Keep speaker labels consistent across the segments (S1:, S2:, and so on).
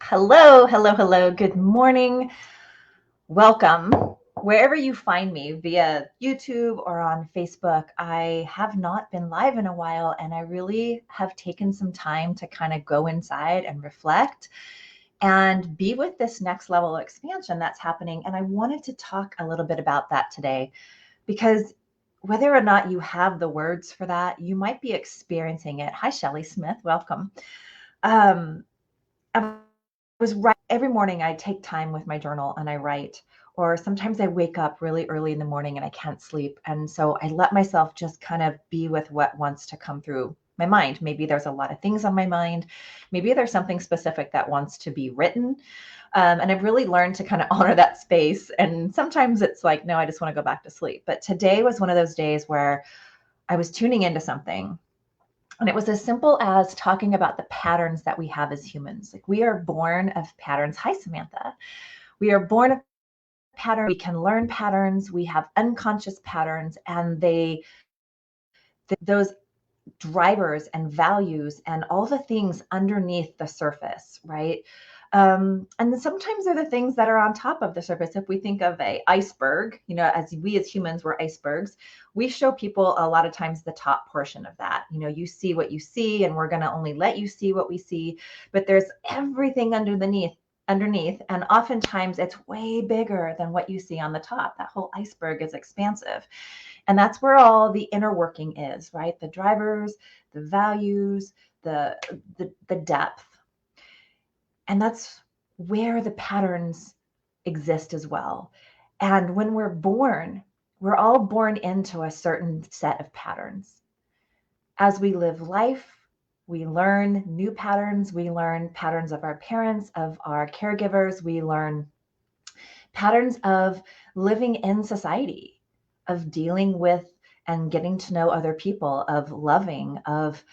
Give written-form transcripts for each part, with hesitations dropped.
S1: Hello, hello, hello. Good morning. Welcome. Wherever you find me via YouTube or on Facebook, I have not been live in a while, and I really have taken some time to kind of go inside and reflect and be with this next level of expansion that's happening. And I wanted to talk a little bit about that today because whether or not you have the words for that, you might be experiencing it. Hi, Shelley Smith. Welcome. Um, I was right every morning. I take time with my journal and I write, or sometimes I wake up really early in the morning and I can't sleep. And so I let myself just kind of be with what wants to come through my mind. Maybe there's a lot of things on my mind. Maybe there's something specific that wants to be written. And I've really learned to kind of honor that space. And sometimes it's like, no, I just want to go back to sleep. But today was one of those days where I was tuning into something. And it was as simple as talking about the patterns that we have as humans. Like we are born of patterns. Hi, Samantha. We are born of patterns. We can learn patterns. We have unconscious patterns, and those drivers and values and all the things underneath the surface, right? And then sometimes they're the things that are on top of the surface. If we think of a iceberg, as we as humans were icebergs, we show people a lot of times the top portion of that. You see what you see, and we're going to only let you see what we see. But there's everything underneath, and oftentimes it's way bigger than what you see on the top. That whole iceberg is expansive. And that's where all the inner working is, right? The drivers, the values, the depth. And that's where the patterns exist as well. And when we're born, we're all born into a certain set of patterns. As we live life, we learn new patterns. We learn patterns of our parents, of our caregivers. We learn patterns of living in society, of dealing with and getting to know other people, of loving, of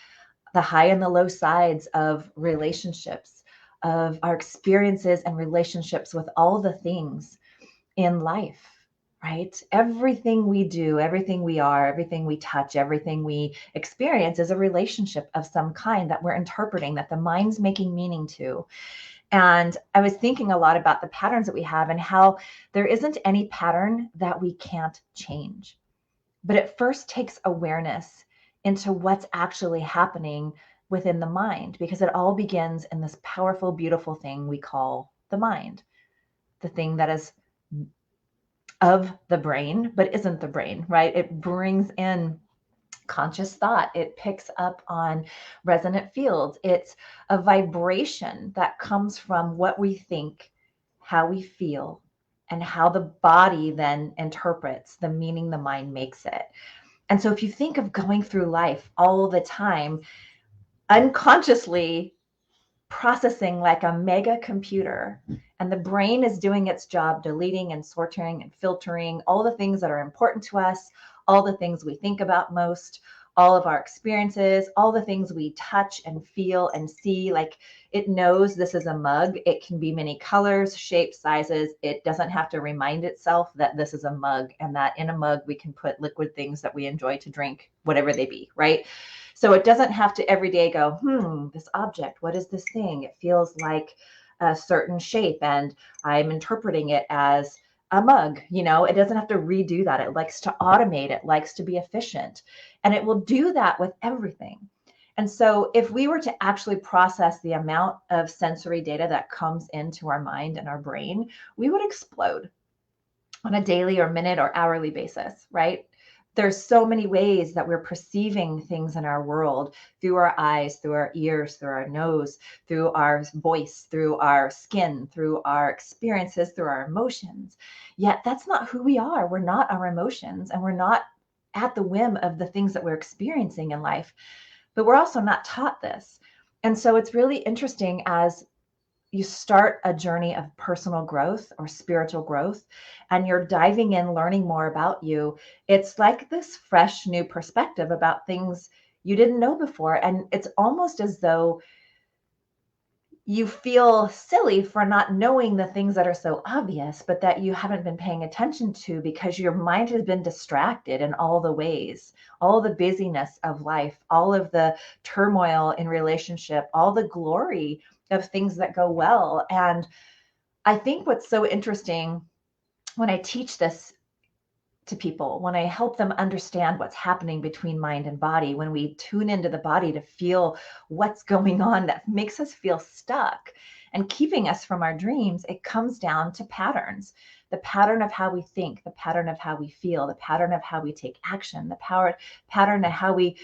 S1: the high and the low sides of relationships, of our experiences and relationships with all the things in life, right? Everything we do, everything we are, everything we touch, everything we experience is a relationship of some kind that we're interpreting, that the mind's making meaning to. And I was thinking a lot about the patterns that we have and how there isn't any pattern that we can't change. But it first takes awareness into what's actually happening within the mind, because it all begins in this powerful, beautiful thing we call the mind, the thing that is of the brain, but isn't the brain, right? It brings in conscious thought. It picks up on resonant fields. It's a vibration that comes from what we think, how we feel, and how the body then interprets the meaning the mind makes it. And so if you think of going through life all the time, unconsciously processing like a mega computer, and the brain is doing its job, deleting and sorting and filtering all the things that are important to us, all the things we think about most, all of our experiences, all the things we touch and feel and see. Like it knows this is a mug. It can be many colors, shapes, sizes. It doesn't have to remind itself that this is a mug, and that in a mug we can put liquid things that we enjoy to drink, whatever they be, right? So it doesn't have to every day go, this object, what is this thing? It feels like a certain shape and I'm interpreting it as a mug. It doesn't have to redo that. It likes to automate. It likes to be efficient. And it will do that with everything. And so if we were to actually process the amount of sensory data that comes into our mind and our brain, we would explode on a daily or minute or hourly basis, right? There's so many ways that we're perceiving things in our world, through our eyes, through our ears, through our nose, through our voice, through our skin, through our experiences, through our emotions. Yet that's not who we are. We're not our emotions, and we're not at the whim of the things that we're experiencing in life. But we're also not taught this. And so it's really interesting as you start a journey of personal growth or spiritual growth, and you're diving in, learning more about you. It's like this fresh new perspective about things you didn't know before. And it's almost as though you feel silly for not knowing the things that are so obvious, but that you haven't been paying attention to because your mind has been distracted in all the ways, all the busyness of life, all of the turmoil in relationship, all the glory of things that go well. And I think what's so interesting when I teach this to people, when I help them understand what's happening between mind and body, when we tune into the body to feel what's going on that makes us feel stuck and keeping us from our dreams, it comes down to patterns. The pattern of how we think, the pattern of how we feel, the pattern of how we take action, the pattern of how we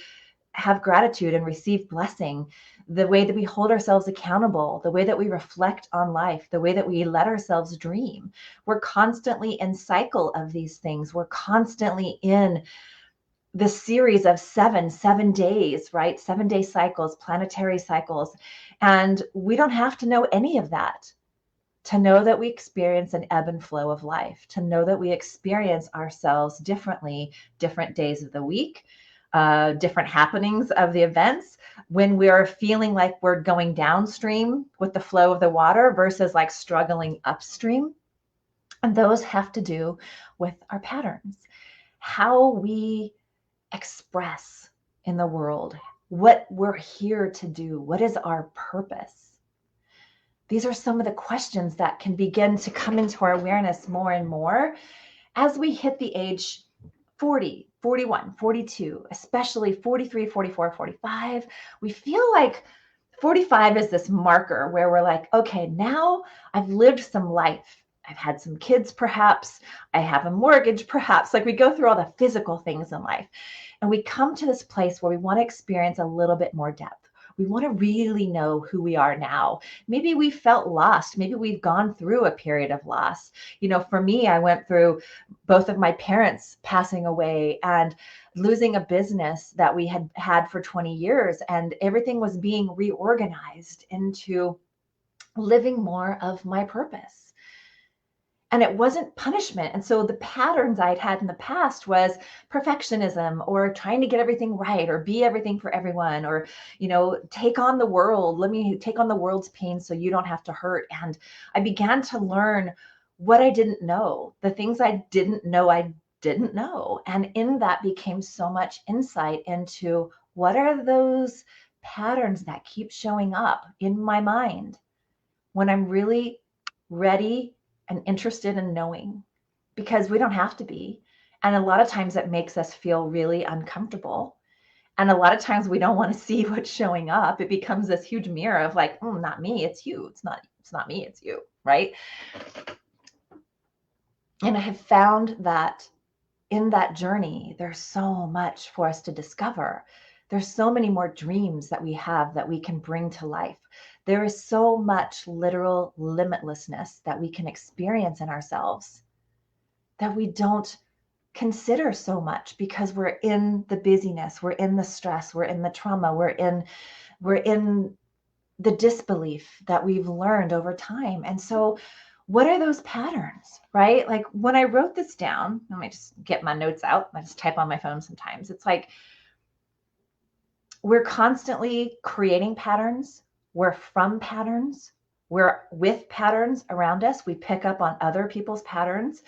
S1: have gratitude and receive blessing, the way that we hold ourselves accountable, the way that we reflect on life, the way that we let ourselves dream. We're constantly in cycle of these things. We're constantly in the series of seven days, right? 7-day cycles, planetary cycles. And we don't have to know any of that to know that we experience an ebb and flow of life, to know that we experience ourselves differently, different days of the week, different happenings of the events, when we're feeling like we're going downstream with the flow of the water versus like struggling upstream. And those have to do with our patterns, how we express in the world, what we're here to do, what is our purpose. These are some of the questions that can begin to come into our awareness more and more as we hit the age 40, 41, 42, especially 43, 44, 45. We feel like 45 is this marker where we're like, okay, now I've lived some life. I've had some kids, perhaps. I have a mortgage, perhaps. Like we go through all the physical things in life. And we come to this place where we want to experience a little bit more depth. We want to really know who we are now. Maybe we felt lost. Maybe we've gone through a period of loss. You know, for me, I went through both of my parents passing away and losing a business that we had had for 20 years. And everything was being reorganized into living more of my purpose. And it wasn't punishment. And so the patterns I'd had in the past was perfectionism or trying to get everything right or be everything for everyone or, you know, take on the world. Let me take on the world's pain so you don't have to hurt. And I began to learn what I didn't know, the things I didn't know I didn't know. And in that became so much insight into what are those patterns that keep showing up in my mind when I'm really ready and interested in knowing, because we don't have to be. And a lot of times it makes us feel really uncomfortable. And a lot of times we don't want to see what's showing up. It becomes this huge mirror of like, not me, it's you. It's not me, it's you, right? And I have found that in that journey, there's so much for us to discover. There's so many more dreams that we have that we can bring to life. There is so much literal limitlessness that we can experience in ourselves that we don't consider so much because we're in the busyness, we're in the stress, we're in the trauma, we're in the disbelief that we've learned over time. And so what are those patterns, right? Like when I wrote this down, let me just get my notes out. I just type on my phone sometimes. It's like we're constantly creating patterns. We're from patterns. We're with patterns around us. We pick up on other people's patterns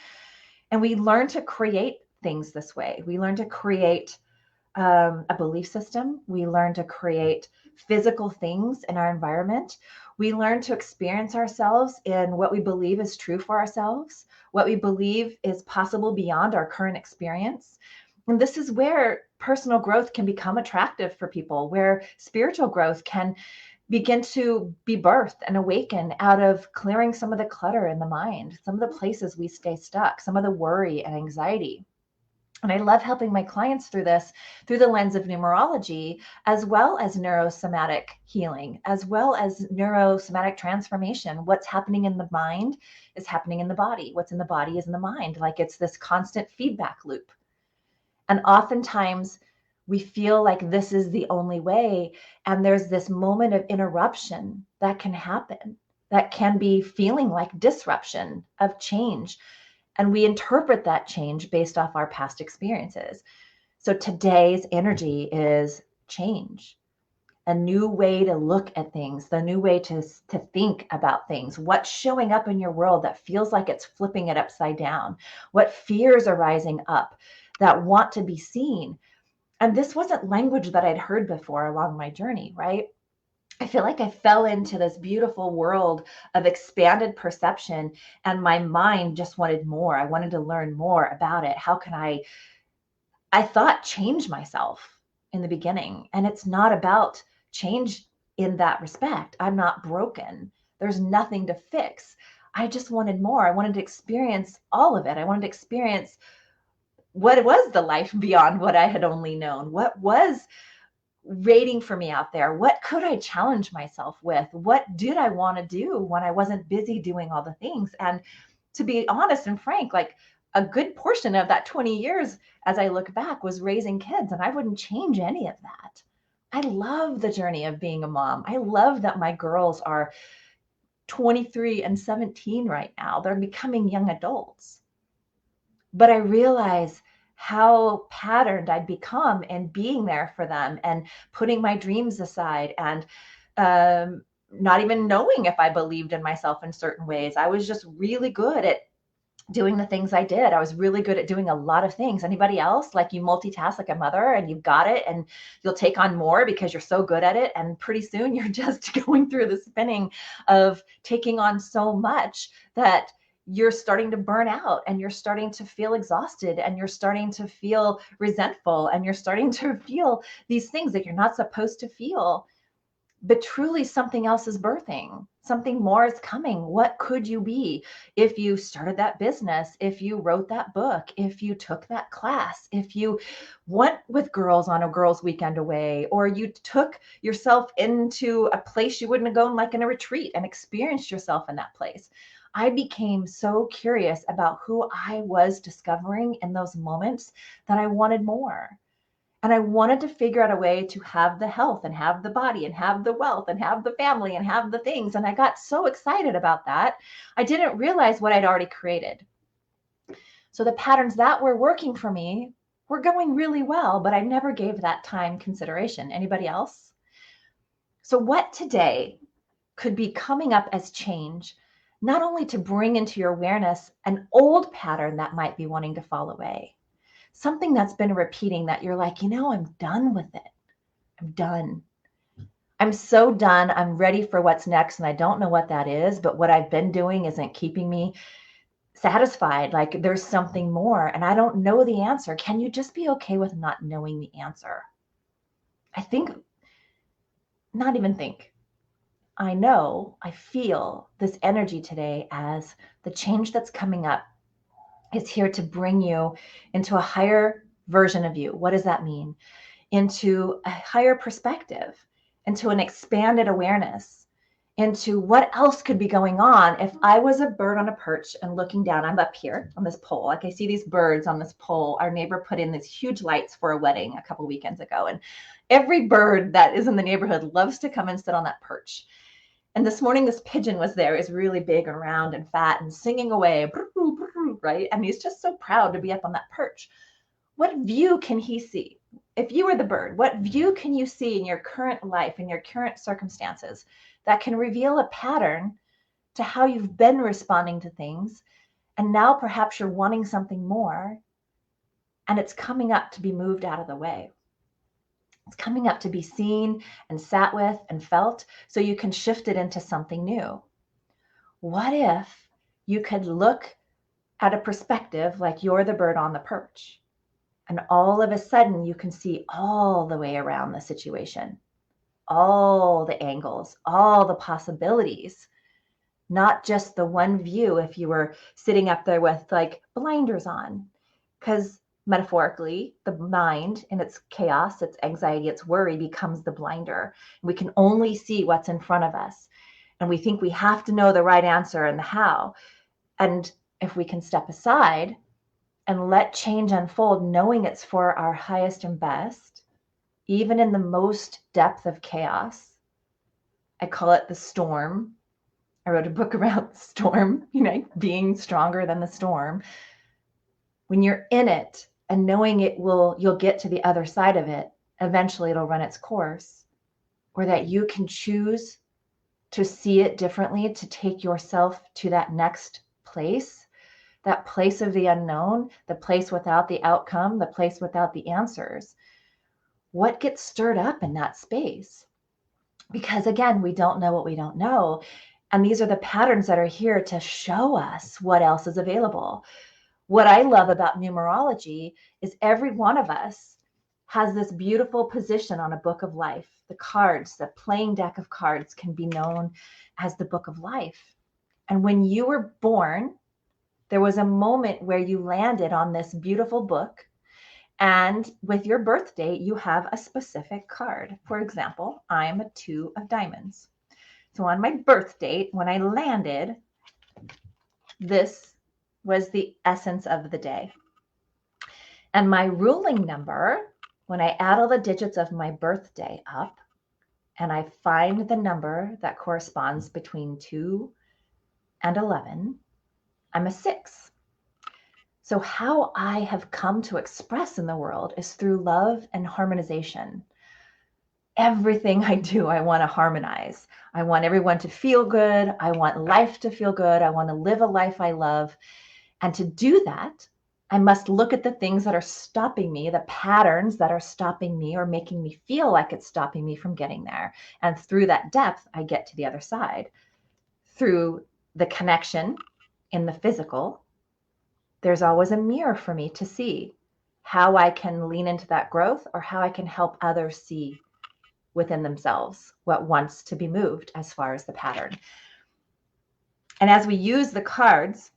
S1: and we learn to create things this way. We learn to create a belief system. We learn to create physical things in our environment. We learn to experience ourselves in what we believe is true for ourselves, what we believe is possible beyond our current experience. And this is where personal growth can become attractive for people, where spiritual growth can begin to be birthed and awaken out of clearing some of the clutter in the mind, some of the places we stay stuck, some of the worry and anxiety. And I love helping my clients through this through the lens of numerology, as well as neurosomatic healing, as well as neurosomatic transformation. What's happening in the mind is happening in the body. What's in the body is in the mind. Like it's this constant feedback loop. And oftentimes we feel like this is the only way. And there's this moment of interruption that can happen, that can be feeling like disruption of change. And we interpret that change based off our past experiences. So today's energy is change. a new way to look at things, the new way to think about things. What's showing up in your world that feels like it's flipping it upside down? What fears are rising up that want to be seen? And this wasn't language that I'd heard before along my journey, right? I feel like I fell into this beautiful world of expanded perception, and my mind just wanted more. I wanted to learn more about it. How can I thought change myself in the beginning, and it's not about change in that respect. I'm not broken. There's nothing to fix. I just wanted more. I wanted to experience all of it. I wanted to experience what was the life beyond what I had only known. What was waiting for me out there? What could I challenge myself with? What did I want to do when I wasn't busy doing all the things? And to be honest and frank, like a good portion of that 20 years, as I look back, was raising kids, and I wouldn't change any of that. I love the journey of being a mom. I love that my girls are 23 and 17 right now. They're becoming young adults. But I realize how patterned I'd become in being there for them and putting my dreams aside, and not even knowing if I believed in myself in certain ways. I was just really good at doing the things I did. I was really good at doing a lot of things. Anybody else? Like, you multitask like a mother and you've got it, and you'll take on more because you're so good at it. And pretty soon you're just going through the spinning of taking on so much that you're starting to burn out, and you're starting to feel exhausted, and you're starting to feel resentful, and you're starting to feel these things that you're not supposed to feel. But truly, something else is birthing. Something more is coming. What could you be if you started that business, if you wrote that book, if you took that class, if you went with girls on a girls' weekend away, or you took yourself into a place you wouldn't have gone, like in a retreat, and experienced yourself in that place? I became so curious about who I was discovering in those moments that I wanted more. And I wanted to figure out a way to have the health and have the body and have the wealth and have the family and have the things. And I got so excited about that. I didn't realize what I'd already created. So the patterns that were working for me were going really well, but I never gave that time consideration. Anybody else? So what today could be coming up as change, not only to bring into your awareness an old pattern that might be wanting to fall away, something that's been repeating that you're like, I'm done with it. I'm done. I'm so done. I'm ready for what's next. And I don't know what that is, but what I've been doing isn't keeping me satisfied. Like, there's something more, and I don't know the answer. Can you just be okay with not knowing the answer? I think, not even think. I know, I feel this energy today as the change that's coming up is here to bring you into a higher version of you. What does that mean? Into a higher perspective, into an expanded awareness, into what else could be going on if I was a bird on a perch and looking down. I'm up here on this pole. Like, I see these birds on this pole. Our neighbor put in these huge lights for a wedding a couple weekends ago. And every bird that is in the neighborhood loves to come and sit on that perch. And this morning, this pigeon was there. He's really big and round and fat and singing away, right? And he's just so proud to be up on that perch. What view can he see? If you were the bird, what view can you see in your current life, in your current circumstances, that can reveal a pattern to how you've been responding to things? And now perhaps you're wanting something more, and it's coming up to be moved out of the way. It's coming up to be seen and sat with and felt, so you can shift it into something new. What if you could look at a perspective like you're the bird on the perch, and all of a sudden you can see all the way around the situation, all the angles, all the possibilities, not just the one view if you were sitting up there with like blinders on? Because metaphorically, the mind in its chaos, its anxiety, its worry becomes the blinder. We can only see what's in front of us. And we think we have to know the right answer and the how. And if we can step aside and let change unfold, knowing it's for our highest and best, even in the most depth of chaos. I call it the storm. I wrote a book about the storm, being stronger than the storm. When you're in it and knowing you'll get to the other side of it, eventually it'll run its course. or that you can choose to see it differently, to take yourself to that next place, that place of the unknown, the place without the outcome, the place without the answers. What gets stirred up in that space? Because again, we don't know what we don't know. And these are the patterns that are here to show us what else is available. What I love about numerology is every one of us has this beautiful position on a book of life. The cards, the playing deck of cards can be known as the book of life. And when you were born, there was a moment where you landed on this beautiful book. And with your birth date, you have a specific card. For example, I'm a 2 of diamonds. So on my birth date, when I landed, this was the essence of the day. And my ruling number, when I add all the digits of my birthday up and I find the number that corresponds between 2 and 11, I'm a 6. So how I have come to express in the world is through love and harmonization. Everything I do, I want to harmonize. I want everyone to feel good. I want life to feel good. I want to live a life I love. And to do that, I must look at the things that are stopping me, the patterns that are stopping me or making me feel like it's stopping me from getting there. And through that depth, I get to the other side. Through the connection in the physical, there's always a mirror for me to see how I can lean into that growth or how I can help others see within themselves what wants to be moved as far as the pattern. And as we use the cards,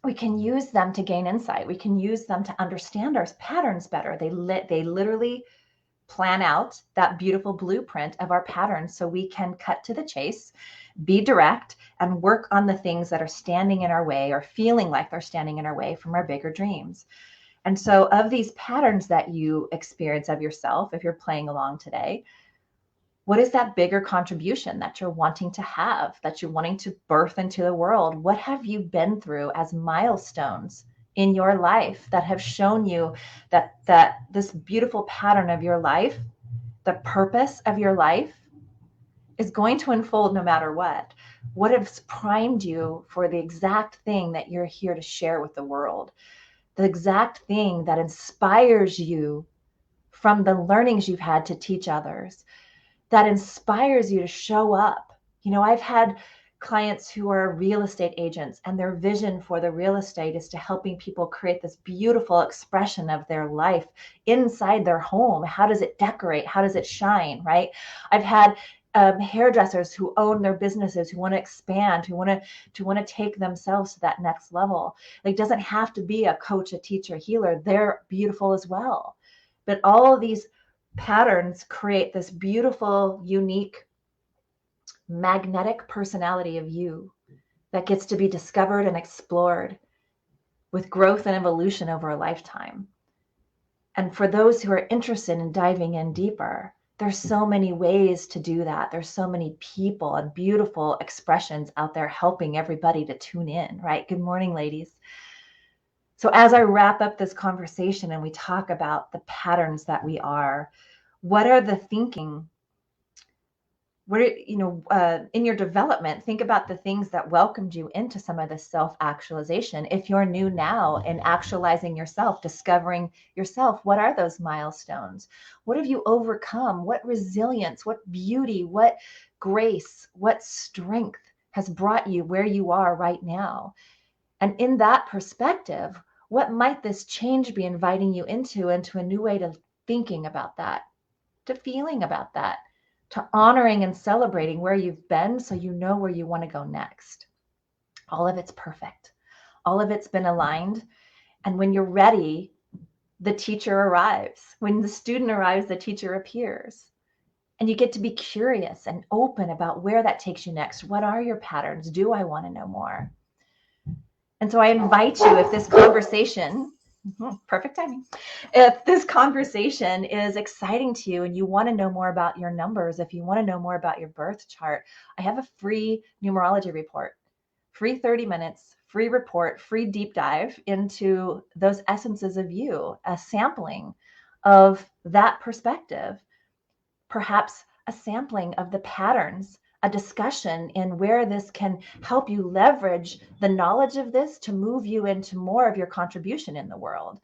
S1: we can use them to gain insight. We can use them to understand our patterns better. They literally plan out that beautiful blueprint of our patterns so we can cut to the chase, be direct, and work on the things that are standing in our way or feeling like they're standing in our way from our bigger dreams. And so of these patterns that you experience of yourself, if you're playing along today, what is that bigger contribution that you're wanting to have, that you're wanting to birth into the world? What have you been through as milestones in your life that have shown you that this beautiful pattern of your life, the purpose of your life, is going to unfold no matter what? What has primed you for the exact thing that you're here to share with the world? The exact thing that inspires you from the learnings you've had to teach others, that inspires you to show up. You know, I've had clients who are real estate agents, and their vision for the real estate is to helping people create this beautiful expression of their life inside their home. How does it decorate? How does it shine, right? I've had hairdressers who own their businesses, who want to expand, who want to take themselves to that next level. It doesn't have to be a coach, a teacher, healer. They're beautiful as well. But all of these patterns create this beautiful, unique, magnetic personality of you that gets to be discovered and explored with growth and evolution over a lifetime. And for those who are interested in diving in deeper, there's so many ways to do that. There's so many people and beautiful expressions out there helping everybody to tune in, right? Good morning, ladies. So as I wrap up this conversation and we talk about the patterns that we are, what are the thinking? What are, in your development, think about the things that welcomed you into some of this self-actualization. If you're new now in actualizing yourself, discovering yourself, what are those milestones? What have you overcome? What resilience, what beauty, what grace, what strength has brought you where you are right now? And in that perspective, what might this change be inviting you into a new way to thinking about that, to feeling about that, to honoring and celebrating where you've been so you know where you want to go next? All of it's perfect. All of it's been aligned. And when you're ready, the teacher arrives. When the student arrives, the teacher appears. And you get to be curious and open about where that takes you next. What are your patterns? Do I want to know more? And so I invite you, if this conversation, perfect timing, if this conversation is exciting to you and you want to know more about your numbers, if you want to know more about your birth chart, I have a free numerology report, free 30 minutes, free report, free deep dive into those essences of you, a sampling of that perspective, perhaps a sampling of the patterns, a discussion in where this can help you leverage the knowledge of this to move you into more of your contribution in the world.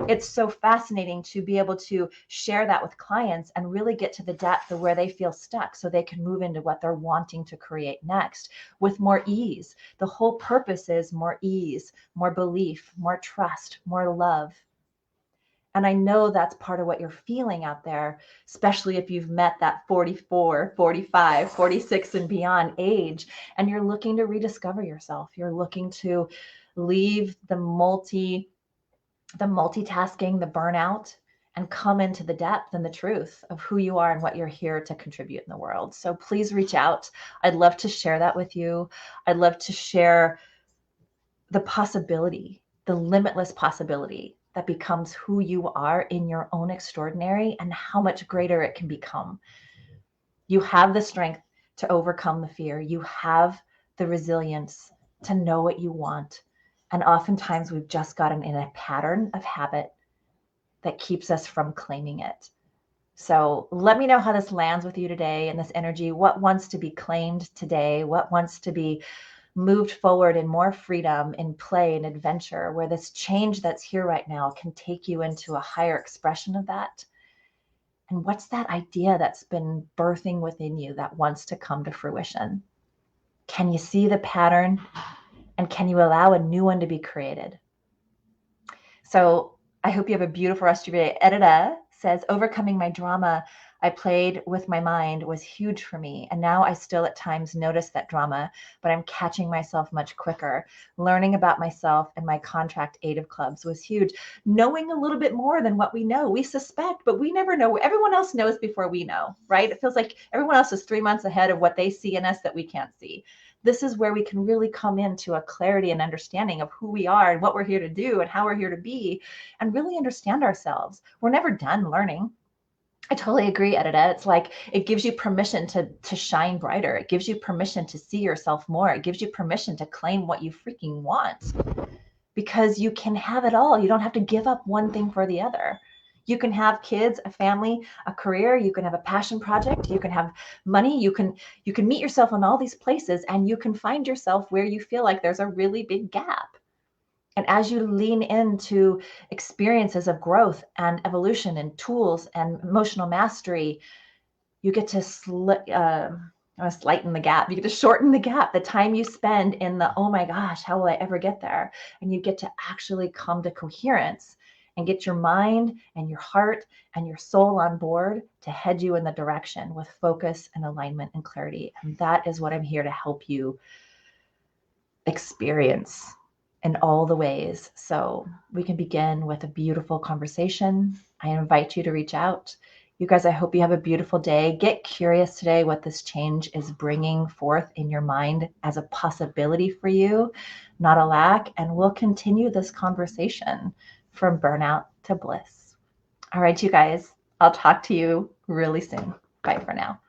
S1: It's so fascinating to be able to share that with clients and really get to the depth of where they feel stuck so they can move into what they're wanting to create next with more ease. The whole purpose is more ease, more belief, more trust, more love. And I know that's part of what you're feeling out there, especially if you've met that 44, 45, 46 and beyond age, and you're looking to rediscover yourself. You're looking to leave the multitasking, the burnout, and come into the depth and the truth of who you are and what you're here to contribute in the world. So please reach out. I'd love to share that with you. I'd love to share the possibility, the limitless possibility that becomes who you are in your own extraordinary and how much greater it can become. You have the strength to overcome the fear. You have the resilience to know what you want. And oftentimes we've just gotten in a pattern of habit that keeps us from claiming it. So let me know how this lands with you today and this energy. What wants to be claimed today? What wants to be moved forward in more freedom, in play and adventure, where this change that's here right now can take you into a higher expression of that? And what's that idea that's been birthing within you that wants to come to fruition? Can you see the pattern? And can you allow a new one to be created? So I hope you have a beautiful rest of your day. Edita says, overcoming my drama I played with my mind was huge for me. And now I still at times notice that drama, but I'm catching myself much quicker. Learning about myself and my contract aid clubs was huge. Knowing a little bit more than what we know. We suspect, but we never know. Everyone else knows before we know, right? It feels like everyone else is 3 months ahead of what they see in us that we can't see. This is where we can really come into a clarity and understanding of who we are and what we're here to do and how we're here to be and really understand ourselves. We're never done learning. I totally agree, Edita. It's like it gives you permission to shine brighter. It gives you permission to see yourself more. It gives you permission to claim what you freaking want because you can have it all. You don't have to give up one thing for the other. You can have kids, a family, a career. You can have a passion project. You can have money. You can meet yourself in all these places, and you can find yourself where you feel like there's a really big gap. And as you lean into experiences of growth and evolution and tools and emotional mastery, you get to lighten the gap. You get to shorten the gap, the time you spend in the, oh my gosh, how will I ever get there? And you get to actually come to coherence and get your mind and your heart and your soul on board to head you in the direction with focus and alignment and clarity. And that is what I'm here to help you experience in all the ways. So we can begin with a beautiful conversation. I invite you to reach out. You guys, I hope you have a beautiful day. Get curious today what this change is bringing forth in your mind as a possibility for you, not a lack. And we'll continue this conversation from burnout to bliss. All right, you guys, I'll talk to you really soon. Bye for now.